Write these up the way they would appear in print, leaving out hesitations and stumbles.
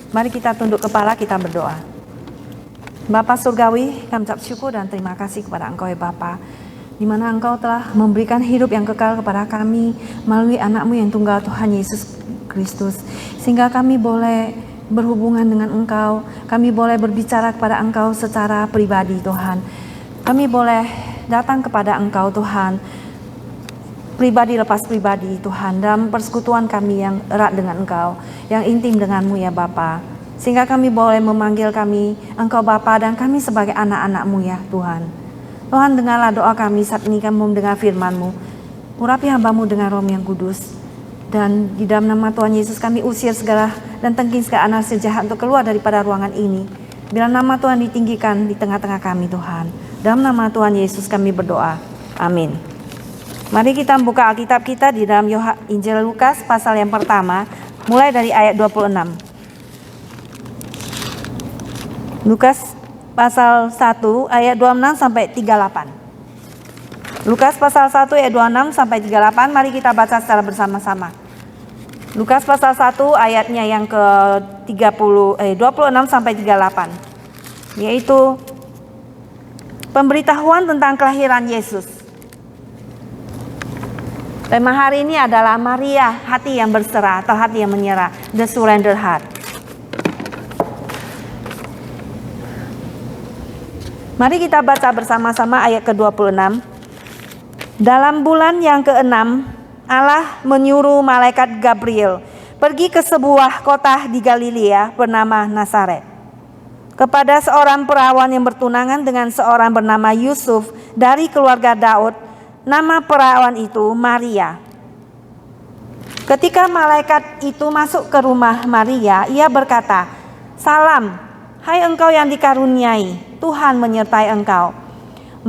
Mari kita tunduk kepala, kita berdoa. Bapa Surgawi, kami ucap syukur dan terima kasih kepada Engkau ya Bapa, di mana Engkau telah memberikan hidup yang kekal kepada kami melalui anak-Mu yang tunggal, Tuhan Yesus Kristus, sehingga kami boleh berhubungan dengan Engkau, kami boleh berbicara kepada Engkau secara pribadi Tuhan. Kami boleh datang kepada Engkau Tuhan, pribadi lepas pribadi Tuhan, dalam persekutuan kami yang erat dengan Engkau, yang intim denganmu ya Bapa, sehingga kami boleh memanggil kami Engkau Bapa dan kami sebagai anak-anak-Mu ya Tuhan. Tuhan, dengarlah doa kami saat ini, kami mendengar firman-Mu. Urapi hamba-Mu dengan Roh yang kudus, dan di dalam nama Tuhan Yesus kami usir segala dan tengking segala anarasi jahat untuk keluar daripada ruangan ini. Bila nama Tuhan ditinggikan di tengah-tengah kami Tuhan. Dalam nama Tuhan Yesus kami berdoa. Amin. Mari kita buka Alkitab kita di dalam Injil Lukas pasal yang pertama, mulai dari ayat 26. Lukas pasal 1 ayat 26 sampai 38. Lukas pasal 1 ayat 26 sampai 38, mari kita baca secara bersama-sama. Lukas pasal 1 ayatnya yang ke 26 sampai 38, yaitu pemberitahuan tentang kelahiran Yesus. Tema hari ini adalah Maria, hati yang berserah atau hati yang menyerah, the surrender heart. Mari kita baca bersama-sama ayat ke-26. Dalam bulan yang ke-6, Allah menyuruh malaikat Gabriel pergi ke sebuah kota di Galilea bernama Nazaret, kepada seorang perawan yang bertunangan dengan seorang bernama Yusuf dari keluarga Daud. Nama perawan itu Maria. Ketika malaikat itu masuk ke rumah Maria, ia berkata, "Salam, hai engkau yang dikaruniai, Tuhan menyertai engkau."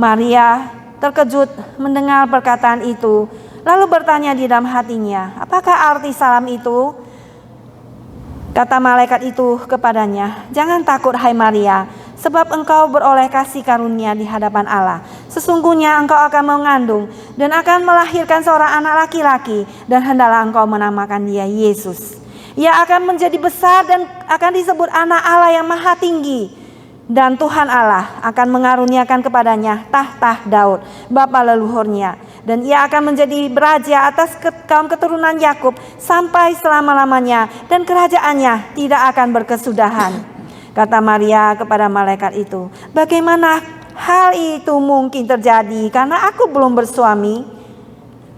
Maria terkejut mendengar perkataan itu, lalu bertanya di dalam hatinya, "Apakah arti salam itu?" Kata malaikat itu kepadanya, "Jangan takut hai Maria, sebab engkau beroleh kasih karunia di hadapan Allah. Sesungguhnya engkau akan mengandung dan akan melahirkan seorang anak laki-laki, dan hendaklah engkau menamakan dia Yesus. Ia akan menjadi besar dan akan disebut anak Allah yang maha tinggi. Dan Tuhan Allah akan mengaruniakan kepadanya tahta Daud, bapa leluhurnya. Dan ia akan menjadi beraja atas kaum keturunan Yakub sampai selama-lamanya, dan kerajaannya tidak akan berkesudahan." Kata Maria kepada malaikat itu, "Bagaimana hal itu mungkin terjadi karena aku belum bersuami?"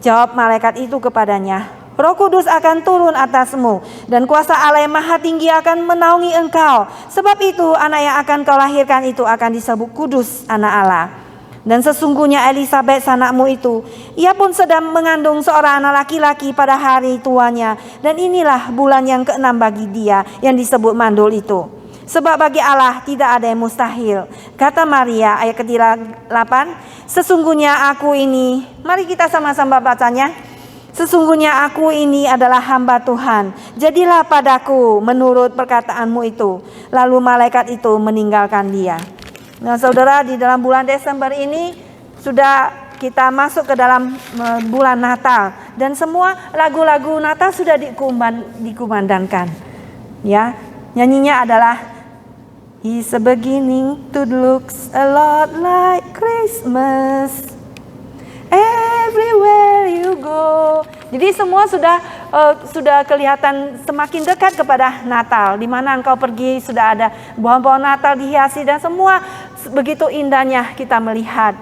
Jawab malaikat itu kepadanya, "Roh Kudus akan turun atasmu, dan kuasa Allah yang maha tinggi akan menaungi engkau. Sebab itu anak yang akan kau lahirkan itu akan disebut kudus, anak Allah. Dan sesungguhnya Elisabet sanakmu itu, ia pun sedang mengandung seorang anak laki-laki pada hari tuanya, dan inilah bulan yang ke-6 bagi dia yang disebut mandul itu. Sebab bagi Allah tidak ada yang mustahil." Kata Maria, ayat ke-8, "Sesungguhnya aku ini," mari kita sama-sama bacanya. "Sesungguhnya aku ini adalah hamba Tuhan. Jadilah padaku menurut perkataanmu itu." Lalu malaikat itu meninggalkan dia. Nah saudara, di dalam bulan Desember ini sudah kita masuk ke dalam bulan Natal, dan semua lagu-lagu Natal sudah dikumandangkan. Ya, nyanyinya adalah "It's a beginning to looks a lot like Christmas everywhere you go." Jadi semua sudah kelihatan semakin dekat kepada Natal. Di mana engkau pergi sudah ada pohon-pohon Natal dihiasi, dan semua begitu indahnya kita melihat.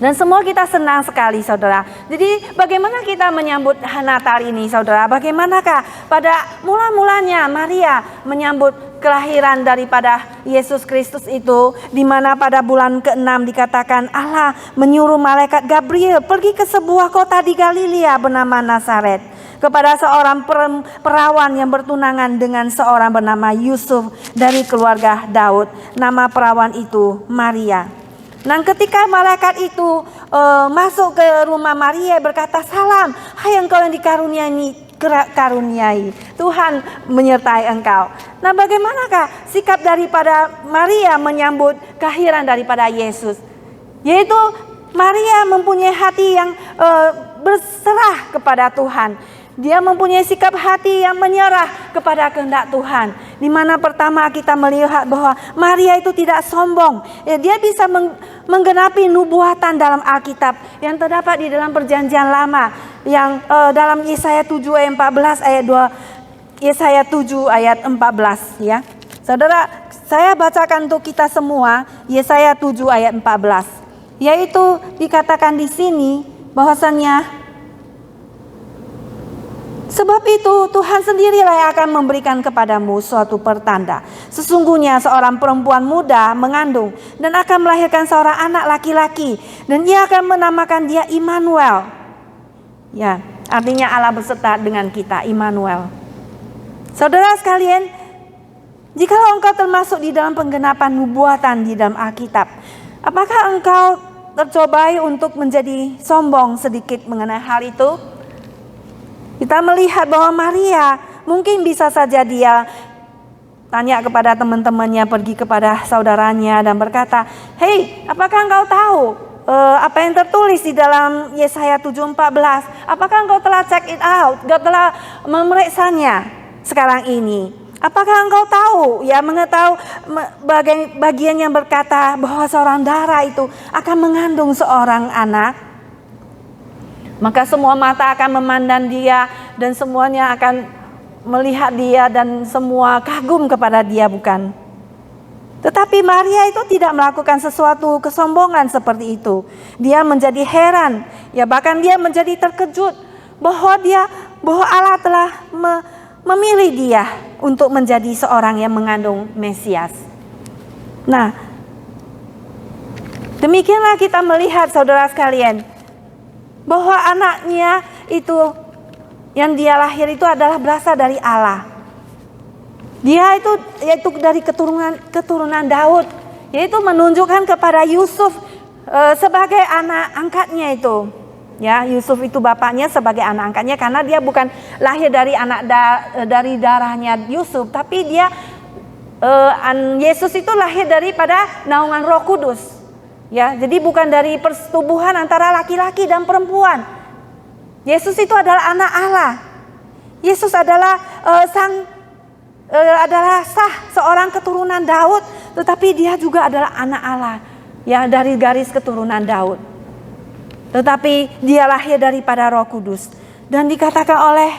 Dan semua kita senang sekali saudara. Jadi bagaimana kita menyambut Natal ini saudara? Bagaimanakah pada mula-mulanya Maria menyambut kelahiran daripada Yesus Kristus itu, di mana pada bulan ke-6 dikatakan Allah menyuruh malaikat Gabriel pergi ke sebuah kota di Galilea bernama Nazaret, kepada seorang perawan yang bertunangan dengan seorang bernama Yusuf dari keluarga Daud. Nama perawan itu Maria. Dan ketika malaikat itu masuk ke rumah Maria berkata, "Salam, hai engkau yang dikaruniai, Tuhan menyertai engkau." Nah, bagaimanakah sikap daripada Maria menyambut kelahiran daripada Yesus? Yaitu Maria mempunyai hati yang berserah kepada Tuhan. Dia mempunyai sikap hati yang menyerah kepada kehendak Tuhan. Di mana pertama kita melihat bahwa Maria itu tidak sombong. Dia bisa menggenapi nubuatan dalam Alkitab yang terdapat di dalam Perjanjian Lama, yang dalam Yesaya 7 ayat 14 ayat 2, Yesaya 7 ayat 14 ya. Saudara, saya bacakan untuk kita semua Yesaya 7 ayat 14. Yaitu dikatakan di sini bahwasannya, sebab itu Tuhan sendirilah yang akan memberikan kepadamu suatu pertanda. Sesungguhnya seorang perempuan muda mengandung dan akan melahirkan seorang anak laki-laki, dan ia akan menamakan dia Immanuel. Ya, artinya Allah beserta dengan kita, Immanuel. Saudara sekalian, jikalau engkau termasuk di dalam penggenapan nubuatan di dalam Alkitab, apakah engkau tercobai untuk menjadi sombong sedikit mengenai hal itu? Kita melihat bahwa Maria mungkin bisa saja dia tanya kepada teman-temannya, pergi kepada saudaranya dan berkata, "Hei, apakah engkau tahu apa yang tertulis di dalam Yesaya 7:14? Apakah engkau telah check it out? Engkau telah memeriksanya sekarang ini? Apakah engkau tahu, ya, mengetahui bagian yang berkata bahwa seorang darah itu akan mengandung seorang anak?" Maka semua mata akan memandang dia dan semuanya akan melihat dia dan semua kagum kepada dia, bukan? Tetapi Maria itu tidak melakukan sesuatu kesombongan seperti itu. Dia menjadi heran, ya, bahkan dia menjadi terkejut bahwa Allah telah memilih dia untuk menjadi seorang yang mengandung Mesias. Nah, demikianlah kita melihat, saudara sekalian, bahwa anaknya itu yang dia lahir itu adalah berasal dari Allah. Dia itu yaitu dari keturunan Daud, yaitu menunjukkan kepada Yusuf sebagai anak angkatnya itu. Ya, Yusuf itu bapaknya sebagai anak angkatnya karena dia bukan lahir dari dari darahnya Yusuf, tapi dia Yesus itu lahir daripada naungan Roh Kudus. Ya, jadi bukan dari persetubuhan antara laki-laki dan perempuan. Yesus itu adalah anak Allah. Yesus adalah sah seorang keturunan Daud, tetapi dia juga adalah anak Allah, ya, dari garis keturunan Daud. Tetapi dia lahir daripada Roh Kudus. Dan dikatakan oleh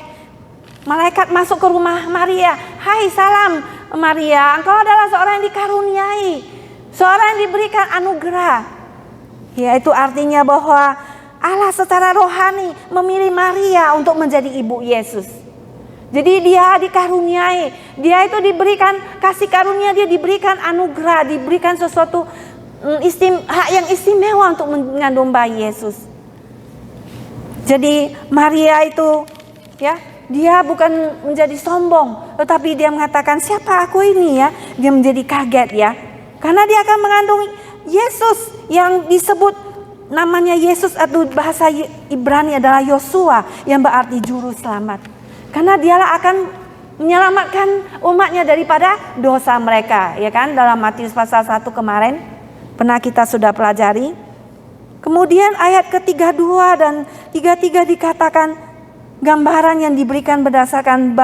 malaikat masuk ke rumah Maria, "Hai, salam Maria, engkau adalah seorang yang dikaruniai, seorang yang diberikan anugerah." Yaitu artinya bahwa Allah secara rohani memilih Maria untuk menjadi ibu Yesus. Jadi dia dikaruniai, dia itu diberikan kasih karunia, dia diberikan anugerah, diberikan sesuatu hak yang istimewa untuk mengandung bayi Yesus. Jadi Maria itu, ya, dia bukan menjadi sombong, tetapi dia mengatakan, "Siapa aku ini, ya?" Dia menjadi kaget, ya, karena dia akan mengandung Yesus yang disebut namanya Yesus atau bahasa Ibrani adalah Yosua, yang berarti juru selamat. Karena dialah akan menyelamatkan umatnya daripada dosa mereka, ya kan? Dalam Matius pasal 1 kemarin pernah kita sudah pelajari. Kemudian ayat ke-32 dan 33 dikatakan gambaran yang diberikan berdasarkan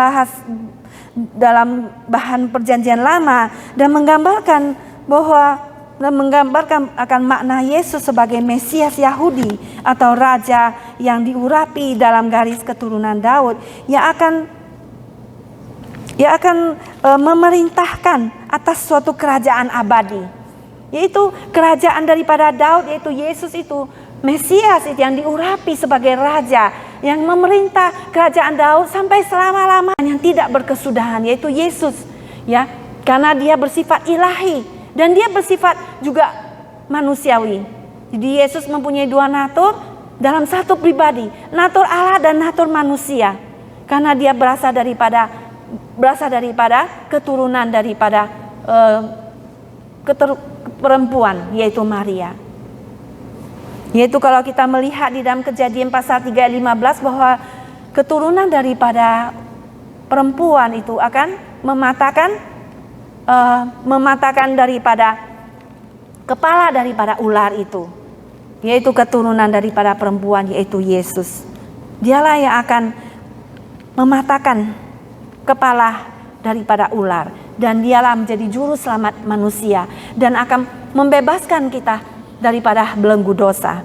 dalam bahan Perjanjian Lama dan menggambarkan akan makna Yesus sebagai Mesias Yahudi atau raja yang diurapi dalam garis keturunan Daud yang akan memerintahkan atas suatu kerajaan abadi, yaitu kerajaan daripada Daud, yaitu Yesus itu Mesias itu yang diurapi sebagai raja yang memerintah kerajaan Daud sampai selama-lamanya yang tidak berkesudahan, yaitu Yesus, ya, karena dia bersifat ilahi dan dia bersifat juga manusiawi. Jadi Yesus mempunyai dua natur dalam satu pribadi, natur Allah dan natur manusia. karena dia berasal daripada keturunan daripada perempuan, yaitu Maria. Yaitu kalau kita melihat di dalam Kejadian pasal 3 ayat 15 bahwa keturunan daripada perempuan itu akan mematahkan daripada kepala daripada ular itu, yaitu keturunan daripada perempuan, yaitu Yesus. Dialah yang akan mematahkan kepala daripada ular, dan dialah menjadi juru selamat manusia dan akan membebaskan kita daripada belenggu dosa.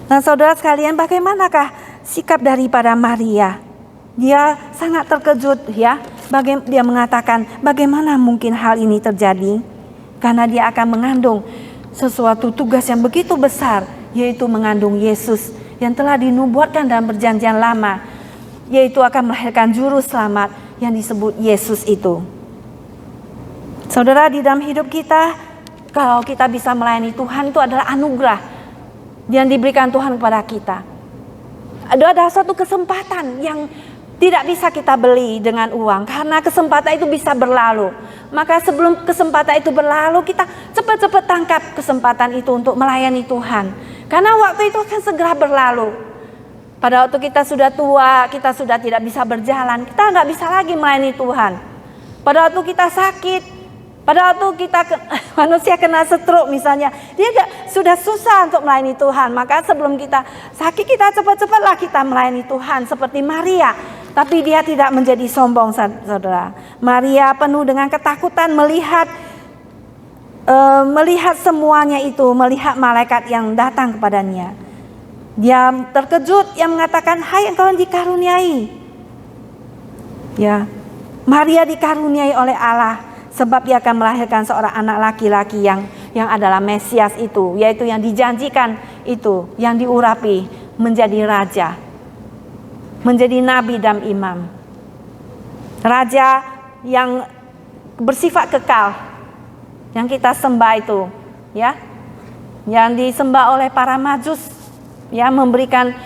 Nah, saudara sekalian, bagaimanakah sikap daripada Maria? Dia sangat terkejut ya. Dia mengatakan, bagaimana mungkin hal ini terjadi? Karena dia akan mengandung sesuatu tugas yang begitu besar, yaitu mengandung Yesus yang telah dinubuatkan dalam perjanjian lama, yaitu akan melahirkan juru selamat yang disebut Yesus itu. Saudara, di dalam hidup kita, kalau kita bisa melayani Tuhan, itu adalah anugerah yang diberikan Tuhan kepada kita. Ada suatu kesempatan yang tidak bisa kita beli dengan uang, karena kesempatan itu bisa berlalu. Maka sebelum kesempatan itu berlalu, kita cepat-cepat tangkap kesempatan itu untuk melayani Tuhan. Karena waktu itu akan segera berlalu. Pada waktu kita sudah tua, kita sudah tidak bisa berjalan, kita nggak bisa lagi melayani Tuhan. Pada waktu kita sakit, pada waktu kita manusia kena stroke misalnya, dia sudah susah untuk melayani Tuhan. Maka sebelum kita sakit, kita cepat-cepatlah kita melayani Tuhan seperti Maria. Tapi dia tidak menjadi sombong, saudara. Maria penuh dengan ketakutan melihat semuanya itu, melihat malaikat yang datang kepadanya. Dia terkejut, yang mengatakan, "Hai engkau yang dikaruniai." Ya, Maria dikaruniai oleh Allah, sebab dia akan melahirkan seorang anak laki-laki yang adalah Mesias itu, yaitu yang dijanjikan itu, yang diurapi menjadi raja, menjadi nabi dan imam. Raja yang bersifat kekal, yang kita sembah itu, ya, yang disembah oleh para majus, ya, memberikan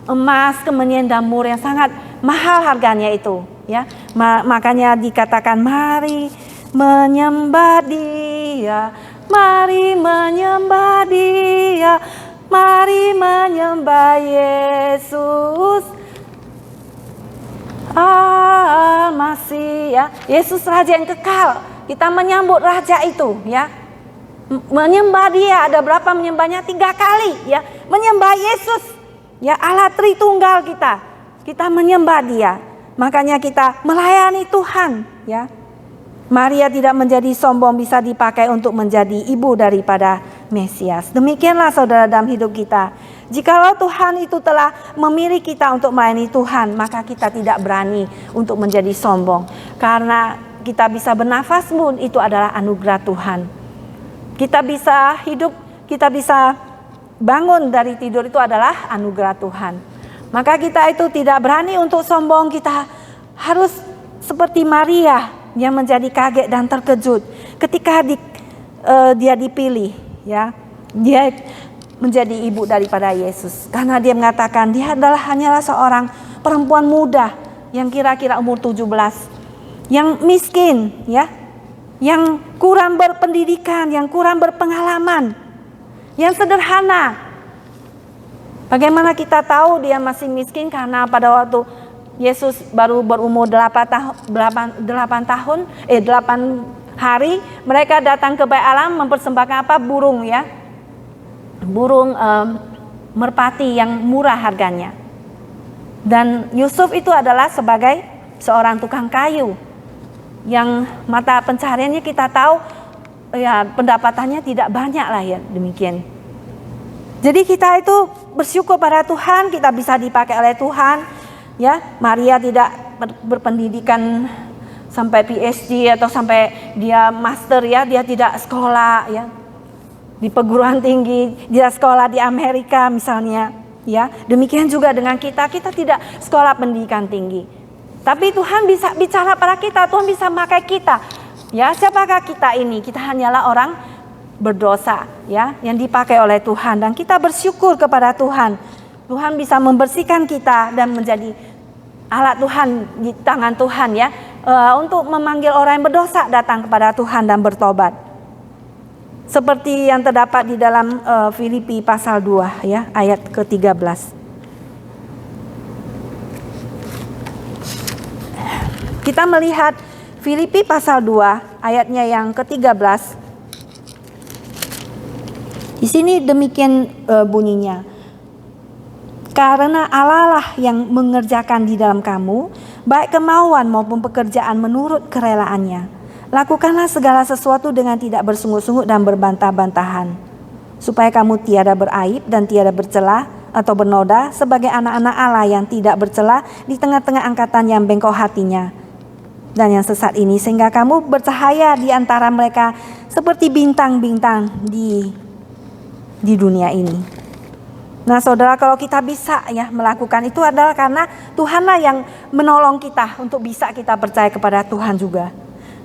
emas, kemenyan dan mur yang sangat mahal harganya itu, ya. Makanya dikatakan, mari menyembah Dia, mari menyembah Dia, mari menyembah Yesus Al-Masih, ya. Yesus Raja yang kekal. Kita menyambut Raja itu, ya. Menyembah Dia, ada berapa menyembahnya? 3 kali, ya. Menyembah Yesus, ya, Allah Tritunggal kita menyembah Dia. Makanya kita melayani Tuhan, ya. Maria tidak menjadi sombong, bisa dipakai untuk menjadi ibu daripada Mesias. Demikianlah saudara dalam hidup kita. Jikalau Tuhan itu telah memilih kita untuk melayani Tuhan, maka kita tidak berani untuk menjadi sombong. Karena kita bisa bernafas pun itu adalah anugerah Tuhan. Kita bisa hidup, kita bisa bangun dari tidur, itu adalah anugerah Tuhan. Maka kita itu tidak berani untuk sombong, kita harus seperti Maria yang menjadi kaget dan terkejut ketika dia dipilih, ya. Dia menjadi ibu daripada Yesus, karena dia mengatakan dia hanyalah seorang perempuan muda yang kira-kira umur 17, yang miskin, ya, yang kurang berpendidikan, yang kurang berpengalaman, yang sederhana. Bagaimana kita tahu dia masih miskin? Karena pada waktu Yesus baru berumur 8 hari, mereka datang ke Bait Allah mempersembahkan apa? Burung, ya. Burung merpati yang murah harganya. Dan Yusuf itu adalah sebagai seorang tukang kayu yang mata pencahariannya kita tahu, ya, pendapatannya tidak banyak lah, ya, demikian. Jadi kita itu bersyukur pada Tuhan, kita bisa dipakai oleh Tuhan, ya. Maria tidak berpendidikan sampai PhD atau sampai dia master, ya, dia tidak sekolah, ya, di perguruan tinggi, dia sekolah di Amerika misalnya, ya. Demikian juga dengan kita tidak sekolah pendidikan tinggi. Tapi Tuhan bisa bicara pada kita, Tuhan bisa memakai kita. Ya, siapakah kita ini? Kita hanyalah orang berdosa, ya, yang dipakai oleh Tuhan, dan kita bersyukur kepada Tuhan. Tuhan bisa membersihkan kita dan menjadi alat Tuhan di tangan Tuhan ya, untuk memanggil orang yang berdosa datang kepada Tuhan dan bertobat. Seperti yang terdapat di dalam Filipi pasal 2 ya, ayat ke-13. Kita melihat Filipi pasal 2 ayatnya yang ke-13. Di sini demikian bunyinya. Karena Allah lah yang mengerjakan di dalam kamu, baik kemauan maupun pekerjaan menurut kerelaannya. Lakukanlah segala sesuatu dengan tidak bersungut-sungut dan berbantah-bantahan, supaya kamu tiada beraib dan tiada bercelah atau bernoda sebagai anak-anak Allah yang tidak bercelah di tengah-tengah angkatan yang bengkok hatinya dan yang sesat ini, sehingga kamu bercahaya di antara mereka seperti bintang-bintang di dunia ini. Nah saudara, kalau kita bisa ya melakukan itu adalah karena Tuhanlah yang menolong kita untuk bisa kita percaya kepada Tuhan juga.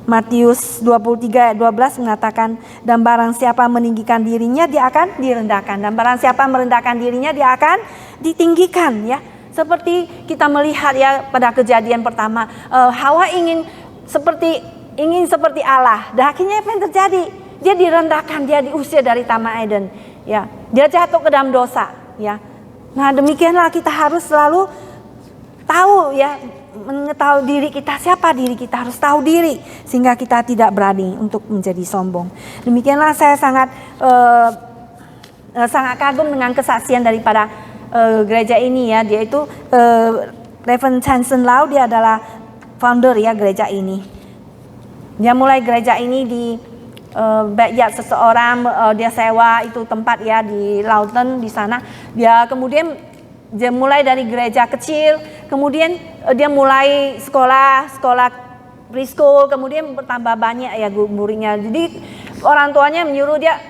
Matius 23 ayat 12 mengatakan, dan barang siapa meninggikan dirinya dia akan direndahkan, dan barang siapa merendahkan dirinya dia akan ditinggikan ya. Seperti kita melihat ya pada kejadian pertama, Hawa ingin seperti Allah, dan akhirnya apa yang terjadi? Dia direndahkan, dia diusir dari Taman Eden ya. Dia jatuh ke dalam dosa. Ya, nah demikianlah kita harus selalu tahu ya, mengetahui diri kita, siapa diri kita, harus tahu diri sehingga kita tidak berani untuk menjadi sombong. Demikianlah saya sangat kagum dengan kesaksian daripada gereja ini ya. Dia itu Reverend Chanson Lau, dia adalah founder ya gereja ini. Dia mulai gereja ini di backyard seseorang, dia sewa itu tempat ya di Lawton di sana. Dia kemudian dia mulai dari gereja kecil, kemudian dia mulai sekolah preschool, kemudian bertambah banyak ya muridnya. Jadi orang tuanya menyuruh dia,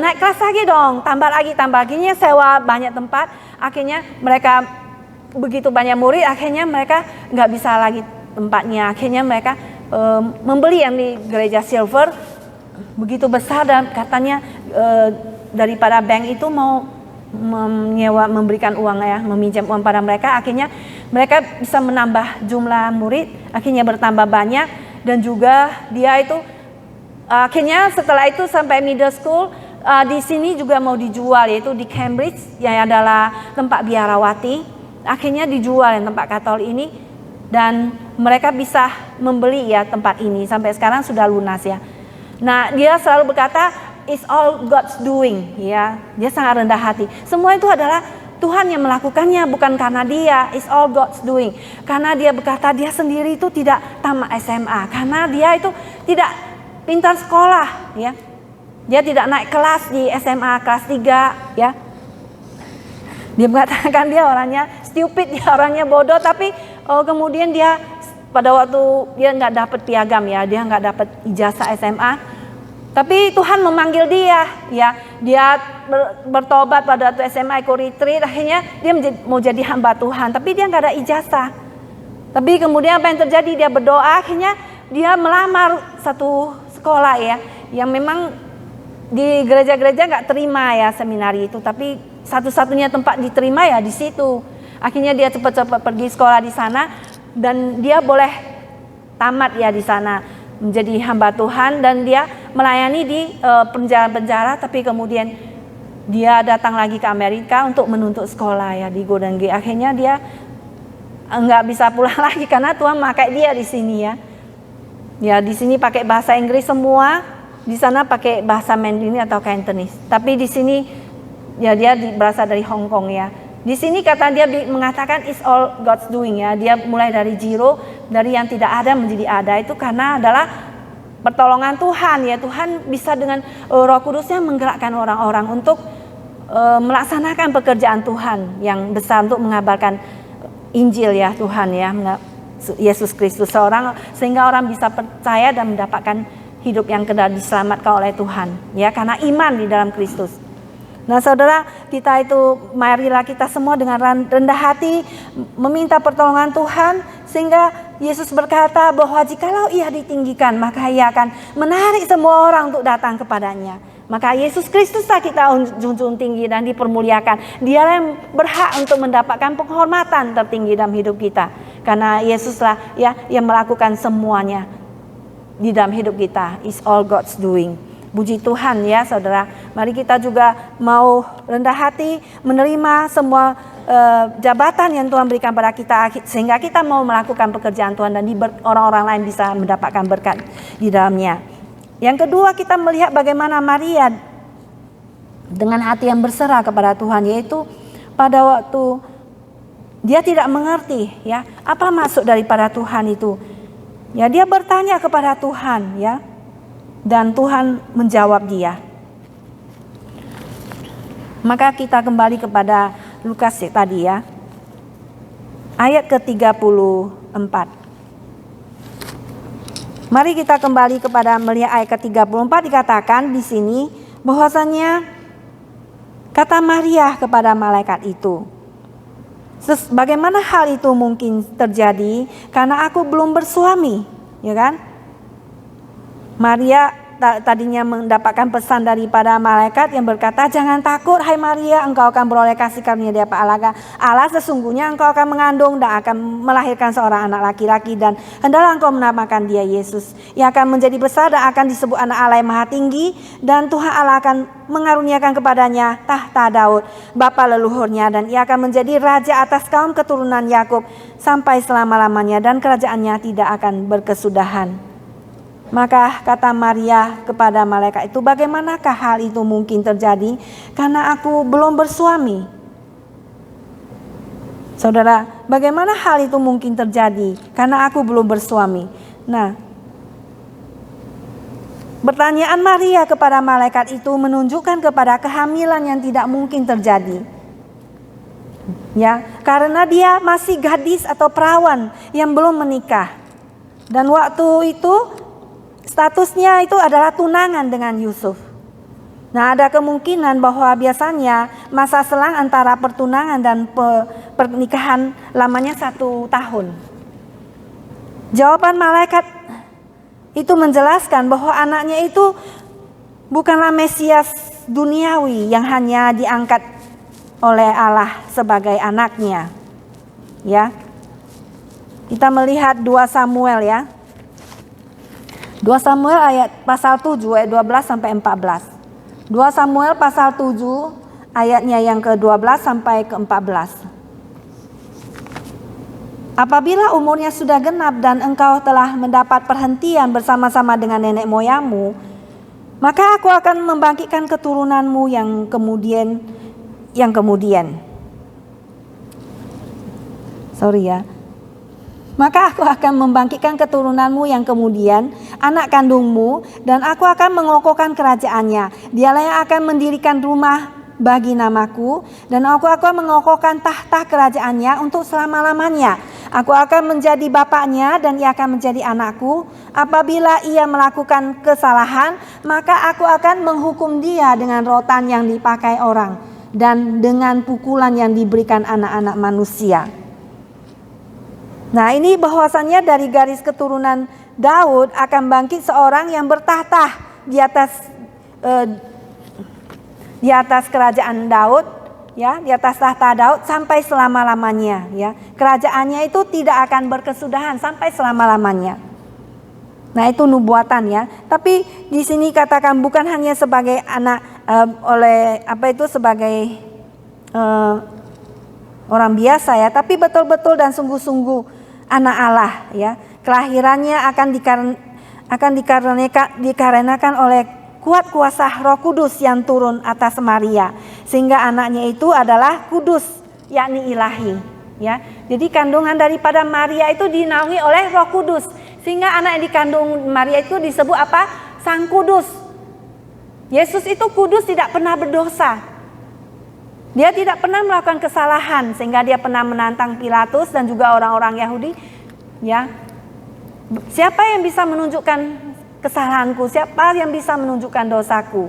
naik kelas lagi dong, tambah lagi. Akhirnya sewa banyak tempat, akhirnya mereka begitu banyak murid, akhirnya mereka nggak bisa lagi tempatnya. Akhirnya mereka membeli yang di gereja Silver begitu besar, dan katanya daripada bank itu mau memberikan uang ya, meminjam uang pada mereka. Akhirnya mereka bisa menambah jumlah murid, akhirnya bertambah banyak. Dan juga dia itu akhirnya setelah itu sampai middle school, di sini juga mau dijual, yaitu di Cambridge yang adalah tempat biarawati. Akhirnya dijual yang tempat Katolik ini, dan mereka bisa membeli ya tempat ini, sampai sekarang sudah lunas ya. Nah dia selalu berkata it's all God's doing ya. Dia sangat rendah hati. Semua itu adalah Tuhan yang melakukannya, bukan karena dia. It's all God's doing. Karena dia berkata dia sendiri itu tidak tamat SMA, karena dia itu tidak pintar sekolah ya. Dia tidak naik kelas di SMA kelas 3 ya. Dia mengatakan dia orangnya stupid, dia orangnya bodoh, tapi kemudian dia pada waktu dia nggak dapat piagam ya, dia nggak dapat ijazah SMA, tapi Tuhan memanggil dia ya. Dia bertobat pada waktu SMA, ikut retreat, akhirnya dia mau jadi hamba Tuhan, tapi dia nggak ada ijazah. Tapi kemudian apa yang terjadi? Dia berdoa, akhirnya dia melamar satu sekolah ya, yang memang di gereja-gereja nggak terima ya seminari itu, tapi satu-satunya tempat diterima ya di situ. Akhirnya dia cepat-cepat pergi sekolah di sana, dan dia boleh tamat ya di sana menjadi hamba Tuhan, dan dia melayani di penjara-penjara. Tapi kemudian dia datang lagi ke Amerika untuk menuntut sekolah ya di Golden Gate. Akhirnya dia nggak bisa pulang lagi karena Tuhan memakai dia di sini ya. Ya di sini pakai bahasa Inggris semua, di sana pakai bahasa Mandarin atau Cantonese. Tapi di sini ya dia berasal dari Hong Kong ya. Di sini kata dia mengatakan it's all God's doing ya. Dia mulai dari zero, dari yang tidak ada menjadi ada, itu karena adalah pertolongan Tuhan ya. Tuhan bisa dengan Roh Kudusnya menggerakkan orang-orang untuk melaksanakan pekerjaan Tuhan yang besar, untuk mengabarkan Injil ya Tuhan ya, Yesus Kristus sehingga orang bisa percaya dan mendapatkan hidup yang kekal, diselamatkan oleh Tuhan ya, karena iman di dalam Kristus. Nah saudara, kita itu marilah kita semua dengan rendah hati meminta pertolongan Tuhan, sehingga Yesus berkata bahwa jikalau ia ditinggikan, maka ia akan menarik semua orang untuk datang kepadanya. Maka Yesus Kristuslah kita junjung tinggi dan dipermuliakan. Dialah yang berhak untuk mendapatkan penghormatan tertinggi dalam hidup kita. Karena Yesuslah ya yang melakukan semuanya di dalam hidup kita. It's all God's doing. Puji Tuhan ya saudara. Mari kita juga mau rendah hati menerima semua jabatan yang Tuhan berikan pada kita, sehingga kita mau melakukan pekerjaan Tuhan dan orang-orang lain bisa mendapatkan berkat di dalamnya. Yang kedua, kita melihat bagaimana Maria dengan hati yang berserah kepada Tuhan, yaitu pada waktu dia tidak mengerti ya apa maksud daripada Tuhan itu. Ya, dia bertanya kepada Tuhan ya. Dan Tuhan menjawab dia. Maka kita kembali kepada Lukas tadi ya. Ayat ke-34. Mari kita kembali kepada melihat ayat ke-34, dikatakan di sini bahwasanya kata Maria kepada malaikat itu, bagaimana hal itu mungkin terjadi karena aku belum bersuami, ya kan? Maria tadinya mendapatkan pesan daripada malaikat yang berkata, jangan takut hai Maria, engkau akan beroleh kasih karunia dari Allah, sesungguhnya engkau akan mengandung dan akan melahirkan seorang anak laki-laki, dan hendaklah engkau menamakan dia Yesus. Ia akan menjadi besar dan akan disebut anak Allah yang maha tinggi, dan Tuhan Allah akan mengaruniakan kepadanya tahta Daud bapa leluhurnya, dan ia akan menjadi raja atas kaum keturunan Yakub sampai selama-lamanya, dan kerajaannya tidak akan berkesudahan. Maka kata Maria kepada malaikat itu, bagaimanakah hal itu mungkin terjadi karena aku belum bersuami? Saudara, bagaimana hal itu mungkin terjadi karena aku belum bersuami? Nah, pertanyaan Maria kepada malaikat itu menunjukkan kepada kehamilan yang tidak mungkin terjadi. Ya, karena dia masih gadis atau perawan yang belum menikah. Dan waktu itu statusnya itu adalah tunangan dengan Yusuf. Nah, ada kemungkinan bahwa biasanya masa selang antara pertunangan dan pernikahan lamanya 1 tahun. Jawaban malaikat itu menjelaskan bahwa anaknya itu bukanlah Mesias duniawi yang hanya diangkat oleh Allah sebagai anaknya. Ya. Kita melihat 2 Samuel ya. 2 Samuel ayat pasal 7 ayat 12 sampai 14. 2 Samuel pasal 7 ayatnya yang ke-12 sampai ke-14. Apabila umurnya sudah genap dan engkau telah mendapat perhentian bersama-sama dengan nenek moyangmu, maka aku akan membangkitkan keturunanmu yang kemudian. Maka aku akan membangkitkan keturunanmu yang kemudian, anak kandungmu, dan aku akan mengokohkan kerajaannya. Dialah yang akan mendirikan rumah bagi namaku, dan aku akan mengokohkan tahta kerajaannya untuk selama-lamanya. Aku akan menjadi bapaknya dan ia akan menjadi anakku. Apabila ia melakukan kesalahan, maka aku akan menghukum dia dengan rotan yang dipakai orang dan dengan pukulan yang diberikan anak-anak manusia. Nah, ini bahwasannya dari garis keturunan Daud akan bangkit seorang yang bertahta di atas kerajaan Daud, ya, di atas tahta Daud sampai selama-lamanya, ya. Kerajaannya itu tidak akan berkesudahan sampai selama-lamanya. Nah, itu nubuatan ya. Tapi di sini katakan bukan hanya sebagai anak sebagai orang biasa ya, tapi betul-betul dan sungguh-sungguh anak Allah ya. Kelahirannya akan dikarenakan oleh kuat kuasa Roh Kudus yang turun atas Maria, sehingga anaknya itu adalah kudus, yakni ilahi ya. Jadi kandungan daripada Maria itu dinaungi oleh Roh Kudus, sehingga anak yang dikandung Maria itu disebut apa? Sang Kudus. Yesus itu kudus, tidak pernah berdosa. Dia tidak pernah melakukan kesalahan, sehingga dia pernah menantang Pilatus dan juga orang-orang Yahudi. Ya, siapa yang bisa menunjukkan kesalahanku? Siapa yang bisa menunjukkan dosaku?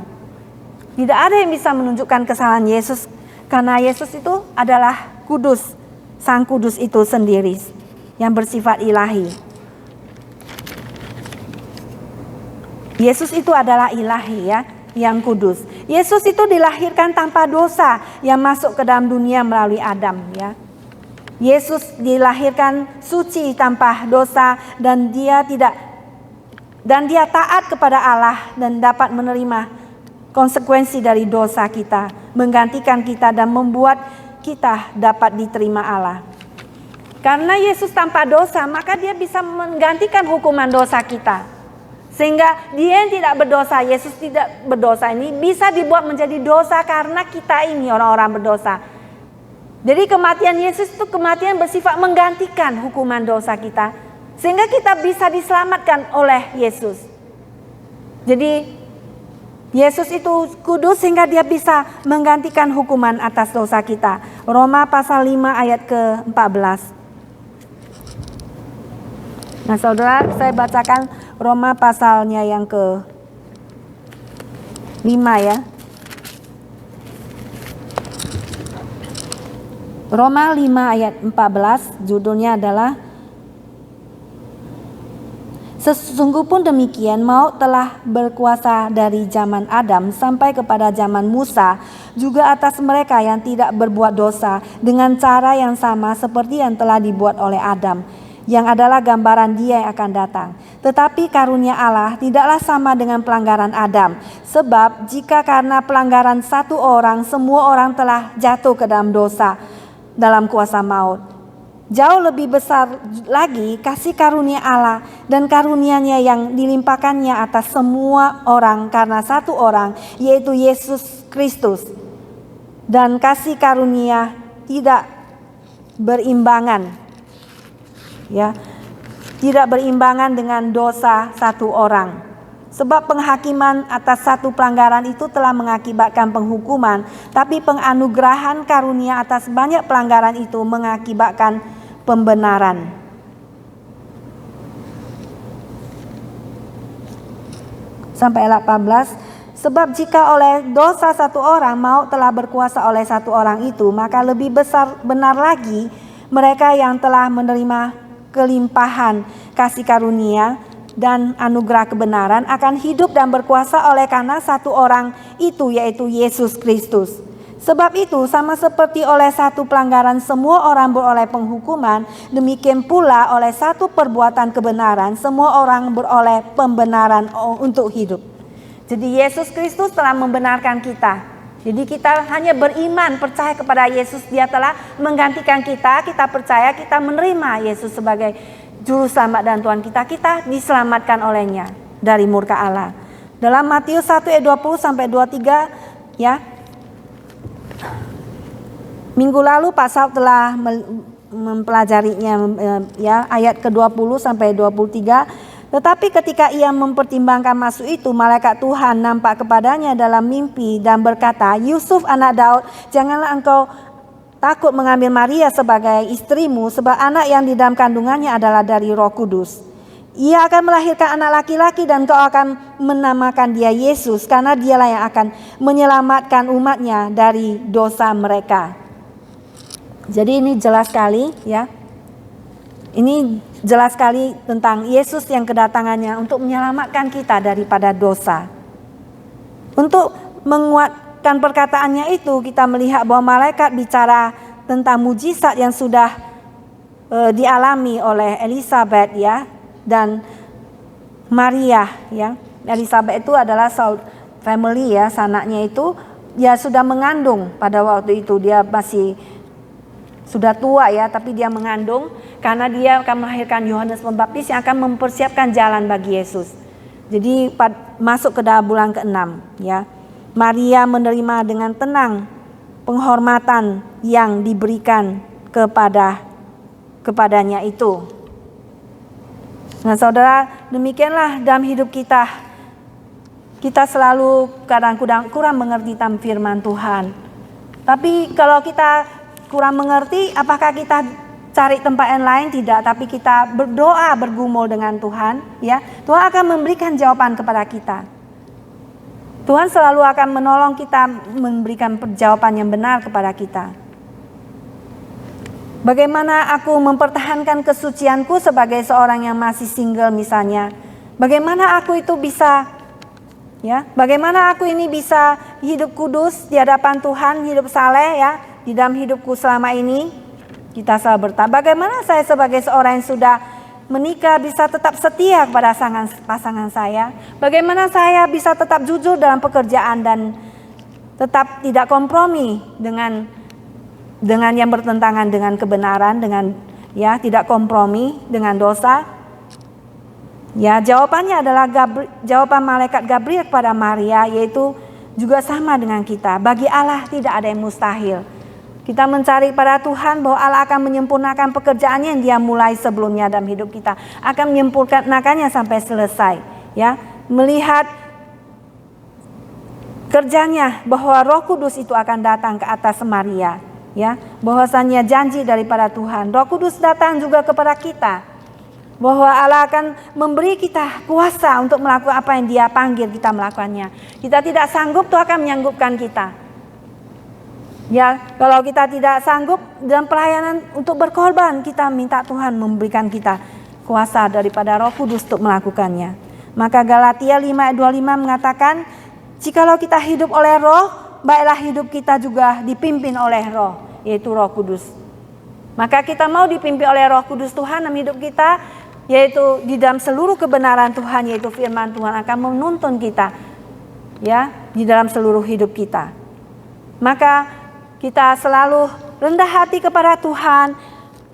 Tidak ada yang bisa menunjukkan kesalahan Yesus, karena Yesus itu adalah kudus, Sang Kudus itu sendiri yang bersifat ilahi. Yesus itu adalah ilahi ya. yang kudus. Yesus itu dilahirkan tanpa dosa yang masuk ke dalam dunia melalui Adam, ya. Yesus dilahirkan suci tanpa dosa dan dia taat kepada Allah dan dapat menerima konsekuensi dari dosa kita, menggantikan kita dan membuat kita dapat diterima Allah. Karena Yesus tanpa dosa, maka dia bisa menggantikan hukuman dosa kita. Sehingga dia yang tidak berdosa, Yesus tidak berdosa ini bisa dibuat menjadi dosa karena kita ini orang-orang berdosa. Jadi kematian Yesus itu kematian bersifat menggantikan hukuman dosa kita. Sehingga kita bisa diselamatkan oleh Yesus. Jadi Yesus itu kudus sehingga dia bisa menggantikan hukuman atas dosa kita. Roma pasal 5 ayat ke-14. Nah saudara, saya bacakan Roma pasalnya yang ke-5 ya. Roma 5 ayat 14, judulnya adalah sesungguh pun demikian maut telah berkuasa dari zaman Adam sampai kepada zaman Musa juga atas mereka yang tidak berbuat dosa dengan cara yang sama seperti yang telah dibuat oleh Adam, yang adalah gambaran dia yang akan datang. Tetapi karunia Allah tidaklah sama dengan pelanggaran Adam. Sebab jika karena pelanggaran satu orang semua orang telah jatuh ke dalam dosa, dalam kuasa maut, jauh lebih besar lagi kasih karunia Allah dan karunia-Nya yang dilimpahkannya atas semua orang karena satu orang, yaitu Yesus Kristus. Dan kasih karunia tidak berimbangan, ya, tidak berimbangan dengan dosa satu orang. Sebab penghakiman atas satu pelanggaran itu telah mengakibatkan penghukuman, tapi penganugerahan karunia atas banyak pelanggaran itu mengakibatkan pembenaran. Sampai 18. Sebab jika oleh dosa satu orang maut telah berkuasa oleh satu orang itu, maka lebih benar lagi mereka yang telah menerima kelimpahan kasih karunia dan anugerah kebenaran akan hidup dan berkuasa oleh karena satu orang itu, yaitu Yesus Kristus. Sebab itu sama seperti oleh satu pelanggaran semua orang beroleh penghukuman, demikian pula oleh satu perbuatan kebenaran semua orang beroleh pembenaran untuk hidup. Jadi Yesus Kristus telah membenarkan kita. Jadi kita hanya beriman, percaya kepada Yesus, dia telah menggantikan kita. Kita percaya, kita menerima Yesus sebagai Juru Selamat dan Tuhan kita. Kita diselamatkan olehnya dari murka Allah. Dalam Matius 1 ayat 20 sampai 23, ya. Minggu lalu Pasal telah mempelajarinya, ya, ayat ke-20 sampai 23. Tetapi ketika ia mempertimbangkan masuk itu, malaikat Tuhan nampak kepadanya dalam mimpi dan berkata, Yusuf anak Daud, janganlah engkau takut mengambil Maria sebagai istrimu, sebab anak yang di dalam kandungannya adalah dari Roh Kudus. Ia akan melahirkan anak laki-laki dan kau akan menamakan dia Yesus, karena dialah yang akan menyelamatkan umatnya dari dosa mereka. Jadi ini jelas sekali, ya. Ini jelas sekali tentang Yesus yang kedatangannya untuk menyelamatkan kita daripada dosa. Untuk menguatkan perkataannya itu, kita melihat bahwa malaikat bicara tentang mujizat yang sudah dialami oleh Elizabeth, ya, dan Maria, ya. Elizabeth itu adalah family, ya, sanaknya itu dia sudah mengandung pada waktu itu, dia masih sudah tua, ya, tapi dia mengandung karena dia akan melahirkan Yohanes Pembaptis yang akan mempersiapkan jalan bagi Yesus. Jadi masuk ke dalam bulan ke-6, ya. Maria menerima dengan tenang penghormatan yang diberikan kepadanya itu. Nah, saudara, demikianlah dalam hidup kita. Kita selalu kadang-kadang kurang mengerti tentang firman Tuhan. Tapi kalau kita kurang mengerti, apakah kita cari tempat yang lain? Tidak, tapi kita berdoa, bergumul dengan Tuhan, ya. Tuhan akan memberikan jawaban kepada kita. Tuhan selalu akan menolong kita, memberikan jawaban yang benar kepada kita. Bagaimana aku mempertahankan kesucianku sebagai seorang yang masih single misalnya? Bagaimana aku itu bisa, Ya, bagaimana aku ini bisa hidup kudus di hadapan Tuhan, hidup saleh ya di dalam hidupku selama ini? Kita selalu bertanya, bagaimana saya sebagai seorang yang sudah menikah bisa tetap setia kepada pasangan saya? Bagaimana saya bisa tetap jujur dalam pekerjaan dan tetap tidak kompromi dengan yang bertentangan dengan kebenaran, dengan ya tidak kompromi dengan dosa? Ya, jawabannya adalah jawaban malaikat Gabriel kepada Maria, yaitu juga sama dengan kita. Bagi Allah tidak ada yang mustahil. Kita mencari pada Tuhan bahwa Allah akan menyempurnakan pekerjaannya yang Dia mulai sebelumnya dalam hidup kita, akan menyempurnakannya sampai selesai. Ya, melihat kerjanya bahwa Roh Kudus itu akan datang ke atas Maria. Ya, bahwasanya janji daripada Tuhan. Roh Kudus datang juga kepada kita. Bahwa Allah akan memberi kita kuasa untuk melakukan apa yang Dia panggil kita melakukannya. Kita tidak sanggup, Tuhan akan menyanggupkan kita. Ya, kalau kita tidak sanggup dalam pelayanan untuk berkorban, kita minta Tuhan memberikan kita kuasa daripada Roh Kudus untuk melakukannya. Maka Galatia 5:25 mengatakan, jikalau kita hidup oleh Roh, baiklah hidup kita juga dipimpin oleh Roh, yaitu Roh Kudus. Maka kita mau dipimpin oleh Roh Kudus Tuhan dalam hidup kita, yaitu di dalam seluruh kebenaran Tuhan, yaitu firman Tuhan akan menuntun kita ya di dalam seluruh hidup kita. Maka kita selalu rendah hati kepada Tuhan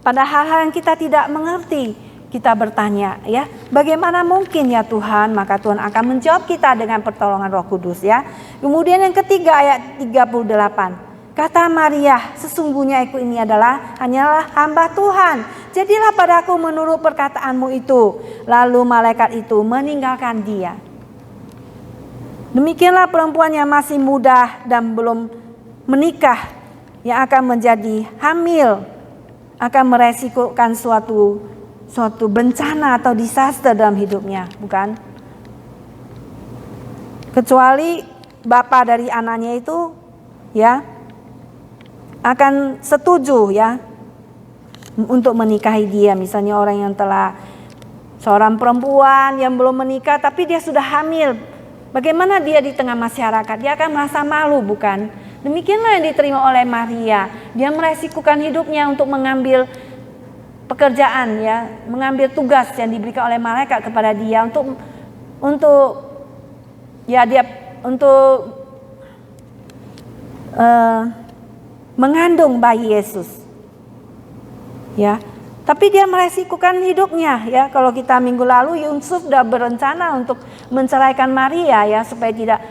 pada hal-hal yang kita tidak mengerti. Kita bertanya ya, bagaimana mungkin ya Tuhan? Maka Tuhan akan menjawab kita dengan pertolongan Roh Kudus ya. Kemudian yang ketiga ayat 38. Kata Maria, sesungguhnya aku ini hanyalah hamba Tuhan. Jadilah padaku menurut perkataanmu itu. Lalu malaikat itu meninggalkan dia. Demikianlah perempuan yang masih muda dan belum menikah, yang akan menjadi hamil, akan meresikokan suatu bencana atau disaster dalam hidupnya, bukan? Kecuali bapak dari anaknya itu ya akan setuju ya untuk menikahi dia. Misalnya orang yang seorang perempuan yang belum menikah tapi dia sudah hamil, bagaimana dia di tengah masyarakat? Dia akan merasa malu, bukan? Demikianlah yang diterima oleh Maria. Dia meresikukan hidupnya untuk mengambil pekerjaan ya, mengambil tugas yang diberikan oleh malaikat kepada dia untuk mengandung bayi Yesus. Ya. Tapi dia meresikukan hidupnya ya. Kalau kita minggu lalu Yusuf sudah berencana untuk menceraikan Maria ya supaya tidak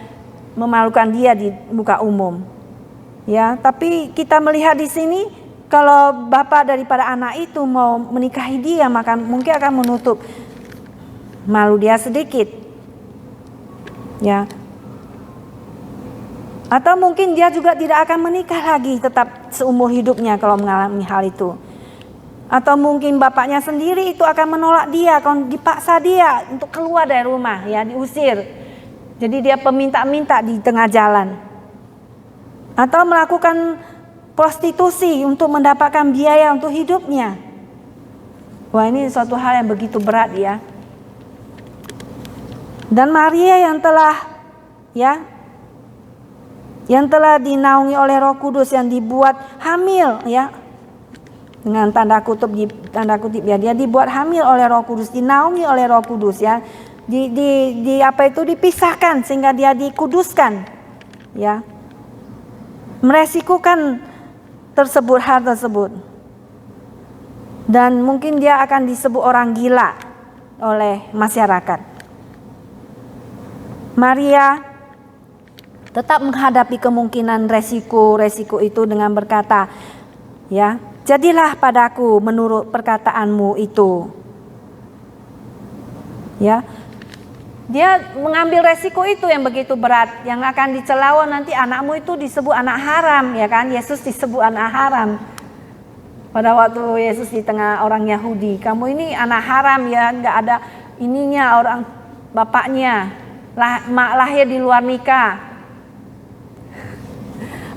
memalukan dia di muka umum. Ya, tapi kita melihat di sini kalau bapak daripada anak itu mau menikahi dia, maka mungkin akan menutup malu dia sedikit. Ya. Atau mungkin dia juga tidak akan menikah lagi tetap seumur hidupnya kalau mengalami hal itu. Atau mungkin bapaknya sendiri itu akan menolak dia, akan dipaksa dia untuk keluar dari rumah, ya diusir. Jadi dia peminta-minta di tengah jalan. Atau melakukan prostitusi untuk mendapatkan biaya untuk hidupnya. Wah, ini suatu hal yang begitu berat ya. Dan Maria yang telah dinaungi oleh Roh Kudus, yang dibuat hamil ya, dengan tanda kutip ya, dia dibuat hamil oleh Roh Kudus, dinaungi oleh Roh Kudus ya, dipisahkan sehingga dia dikuduskan ya, meresikukan hal tersebut, dan mungkin dia akan disebut orang gila oleh masyarakat. Maria tetap menghadapi kemungkinan resiko itu dengan berkata, ya, jadilah padaku menurut perkataanmu itu. Ya, dia mengambil resiko itu yang begitu berat, yang akan dicela, nanti anakmu itu disebut anak haram, ya kan? Yesus disebut anak haram. Pada waktu Yesus di tengah orang Yahudi, kamu ini anak haram ya, nggak ada ininya, orang bapaknya lahir di luar nikah.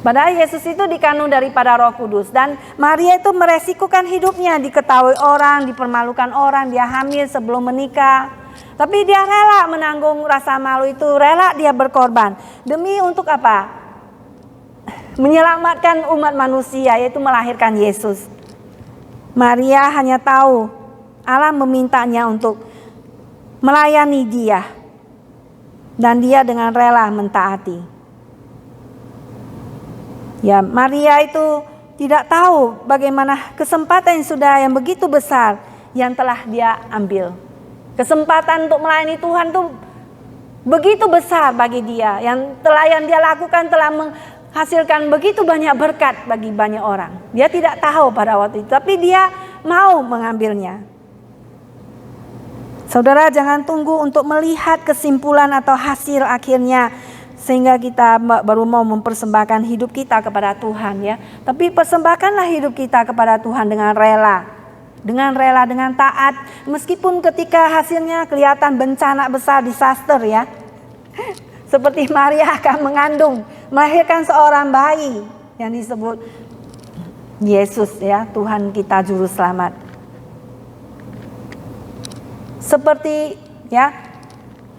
Padahal Yesus itu dikandung daripada Roh Kudus, dan Maria itu meresikukan hidupnya, diketahui orang, dipermalukan orang, dia hamil sebelum menikah. Tapi dia rela menanggung rasa malu itu, rela dia berkorban. Demi untuk apa? Menyelamatkan umat manusia, yaitu melahirkan Yesus. Maria hanya tahu Allah memintanya untuk melayani dia. Dan dia dengan rela mentaati. Ya, Maria itu tidak tahu bagaimana kesempatan yang begitu besar yang telah dia ambil. Kesempatan untuk melayani Tuhan itu begitu besar bagi dia. Yang dia lakukan telah menghasilkan begitu banyak berkat bagi banyak orang. Dia tidak tahu pada waktu itu, tapi dia mau mengambilnya. Saudara, jangan tunggu untuk melihat kesimpulan atau hasil akhirnya sehingga kita baru mau mempersembahkan hidup kita kepada Tuhan, ya. Tapi persembahkanlah hidup kita kepada Tuhan dengan rela. Dengan rela, dengan taat, meskipun ketika hasilnya kelihatan bencana besar, disaster, ya. Seperti Maria akan mengandung, melahirkan seorang bayi yang disebut Yesus, ya, Tuhan kita juru selamat. Seperti, ya,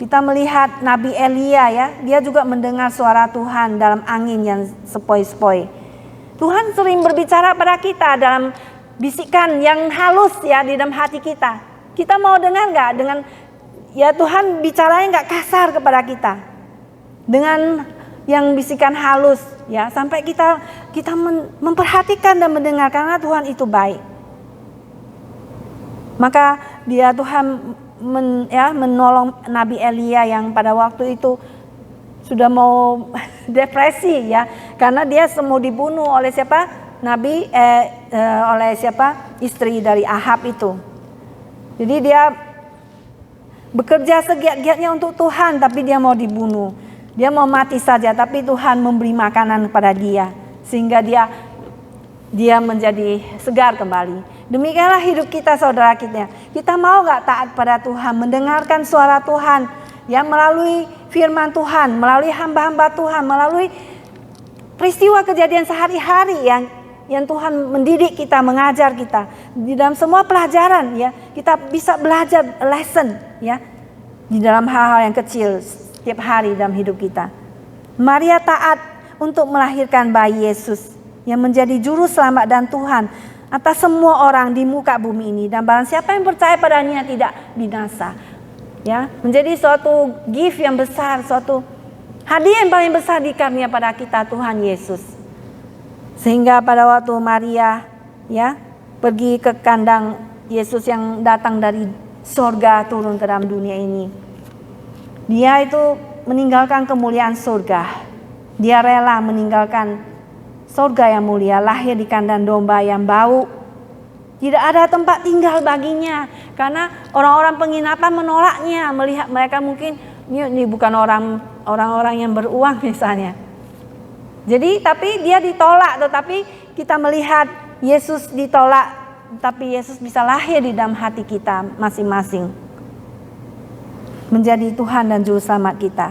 kita melihat Nabi Elia, ya, dia juga mendengar suara Tuhan dalam angin yang sepoi-sepoi. Tuhan sering berbicara pada kita dalam bisikan yang halus, ya, di dalam hati kita. Kita mau dengar nggak? Dengan, ya, Tuhan bicaranya nggak kasar kepada kita, dengan yang bisikan halus, ya, sampai kita memperhatikan dan mendengar karena Tuhan itu baik. Maka Tuhan menolong Nabi Elia yang pada waktu itu sudah mau depresi, ya, karena dia mau dibunuh oleh siapa? Oleh siapa? Istri dari Ahab itu. Jadi dia bekerja segiat-giatnya untuk Tuhan, tapi dia mau dibunuh. Dia mau mati saja, tapi Tuhan memberi makanan kepada dia sehingga dia menjadi segar kembali. Demikianlah hidup kita, saudara kita. Kita mau gak taat pada Tuhan, mendengarkan suara Tuhan, ya, melalui firman Tuhan, melalui hamba-hamba Tuhan, melalui peristiwa kejadian sehari-hari yang Tuhan mendidik kita, mengajar kita. Di dalam semua pelajaran, ya, kita bisa belajar lesson, ya, di dalam hal-hal yang kecil setiap hari dalam hidup kita. Maria taat untuk melahirkan bayi Yesus yang menjadi juru selamat dan Tuhan atas semua orang di muka bumi ini, dan barang siapa yang percaya padanya tidak binasa, ya, menjadi suatu gift yang besar, suatu hadiah yang paling besar dikarunia pada kita Tuhan Yesus. Sehingga pada waktu Maria, ya, pergi ke kandang Yesus yang datang dari surga turun ke dalam dunia ini, dia itu meninggalkan kemuliaan surga. Dia rela meninggalkan surga yang mulia, lahir di kandang domba yang bau. Tidak ada tempat tinggal baginya karena orang-orang penginapan menolaknya, melihat mereka mungkin ini bukan orang-orang yang beruang misalnya. Jadi tapi dia ditolak, tetapi kita melihat Yesus ditolak, tapi Yesus bisa lahir di dalam hati kita masing-masing, menjadi Tuhan dan juru selamat kita.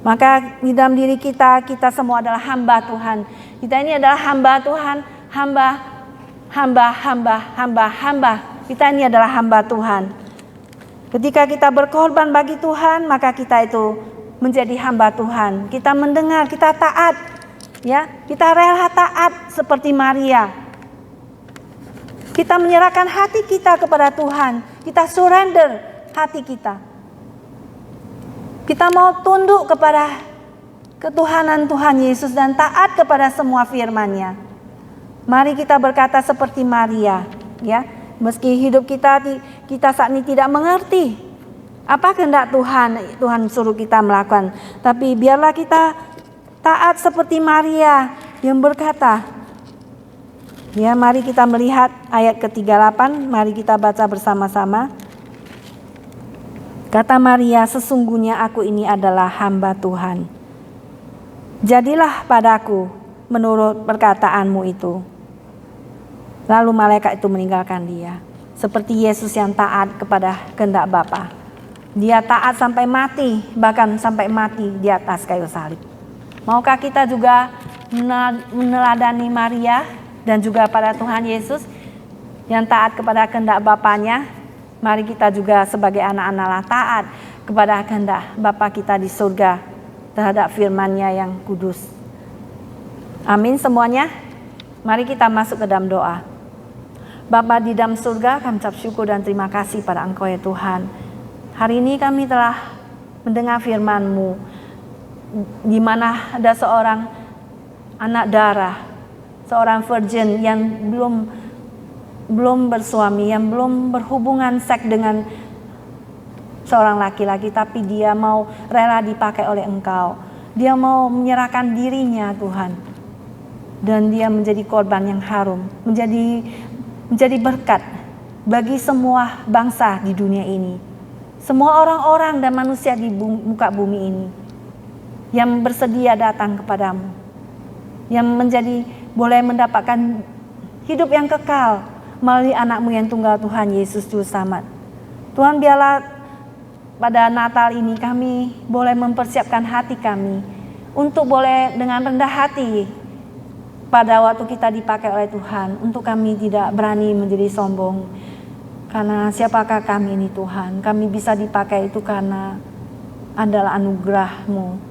Maka di dalam diri kita semua adalah hamba Tuhan. Kita ini adalah hamba Tuhan, hamba. Kita ini adalah hamba Tuhan. Ketika kita berkorban bagi Tuhan, maka kita itu menjadi hamba Tuhan. Kita mendengar, kita taat, ya, kita rela taat seperti Maria. Kita menyerahkan hati kita kepada Tuhan. Kita surrender hati kita. Kita mau tunduk kepada ketuhanan Tuhan Yesus dan taat kepada semua firman-Nya. Mari kita berkata seperti Maria, ya. Meski hidup kita saat ini tidak mengerti apa kehendak Tuhan suruh kita melakukan, tapi biarlah kita taat seperti Maria yang berkata, ya, mari kita melihat ayat ke-38, mari kita baca bersama-sama. Kata Maria, sesungguhnya aku ini adalah hamba Tuhan. Jadilah padaku menurut perkataanmu itu. Lalu malaikat itu meninggalkan dia. Seperti Yesus yang taat kepada kehendak Bapa. Dia taat sampai mati, bahkan sampai mati di atas kayu salib. Maukah kita juga meneladani Maria dan juga pada Tuhan Yesus yang taat kepada kehendak Bapanya? Mari kita juga sebagai anak-anak taat kepada kehendak Bapa kita di surga terhadap firman-Nya yang kudus. Amin semuanya. Mari kita masuk ke dalam doa. Bapa di dalam surga, kami ucap syukur dan terima kasih pada Engkau ya Tuhan. Hari ini kami telah mendengar firman-Mu, di mana ada seorang anak darah, seorang virgin yang belum bersuami, yang belum berhubungan seks dengan seorang laki-laki, tapi dia mau rela dipakai oleh Engkau. Dia mau menyerahkan dirinya Tuhan, dan dia menjadi korban yang harum, menjadi berkat bagi semua bangsa di dunia ini, semua orang-orang dan manusia di muka bumi ini yang bersedia datang kepadamu, yang boleh mendapatkan hidup yang kekal melalui anak-Mu yang tunggal, Tuhan Yesus Juru Selamat. Tuhan, biarlah pada Natal ini kami boleh mempersiapkan hati kami untuk boleh dengan rendah hati pada waktu kita dipakai oleh Tuhan, untuk kami tidak berani menjadi sombong. Karena siapakah kami ini Tuhan? Kami bisa dipakai itu karena adalah anugerah-Mu.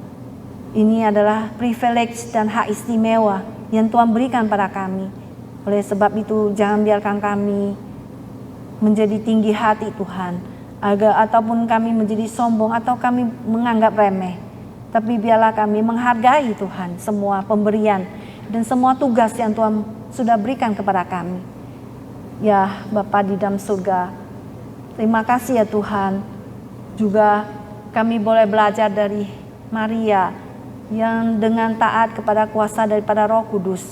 Ini adalah privilege dan hak istimewa yang Tuhan berikan pada kami. Oleh sebab itu jangan biarkan kami menjadi tinggi hati Tuhan, ataupun kami menjadi sombong atau kami menganggap remeh. Tapi biarlah kami menghargai Tuhan semua pemberian dan semua tugas yang Tuhan sudah berikan kepada kami. Ya Bapa di dalam surga, terima kasih ya Tuhan. Juga kami boleh belajar dari Maria yang dengan taat kepada kuasa daripada Roh Kudus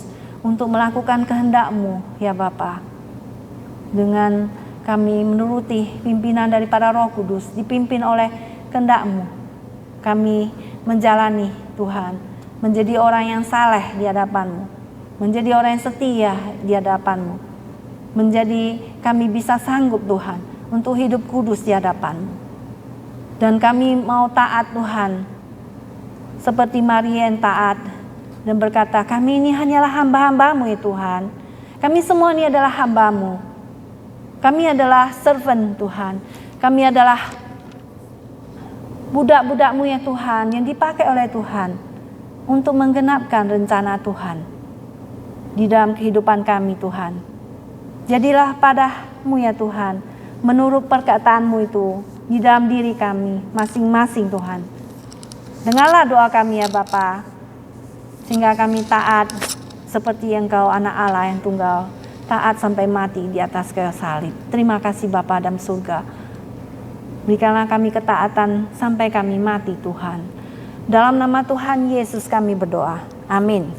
untuk melakukan kehendak-Mu ya Bapa. Dengan kami menuruti pimpinan daripada Roh Kudus, dipimpin oleh kehendak-Mu, kami menjalani Tuhan, menjadi orang yang saleh di hadapan-Mu, menjadi orang yang setia di hadapan-Mu, menjadi kami bisa sanggup Tuhan untuk hidup kudus di hadapan-Mu. Dan kami mau taat Tuhan, seperti Maria yang taat dan berkata, kami ini hanyalah hamba-hamba-Mu ya Tuhan. Kami semua ini adalah hamba-Mu. Kami adalah servant Tuhan. Kami adalah budak-budak-Mu ya Tuhan, yang dipakai oleh Tuhan untuk menggenapkan rencana Tuhan di dalam kehidupan kami Tuhan. Jadilah pada-Mu ya Tuhan, menurut perkataan-Mu itu di dalam diri kami masing-masing Tuhan. Dengarlah doa kami ya Bapa, sehingga kami taat seperti Engkau anak Allah yang tunggal, taat sampai mati di atas kayu salib. Terima kasih Bapa dalam surga. Berikanlah kami ketaatan sampai kami mati Tuhan. Dalam nama Tuhan Yesus kami berdoa. Amin.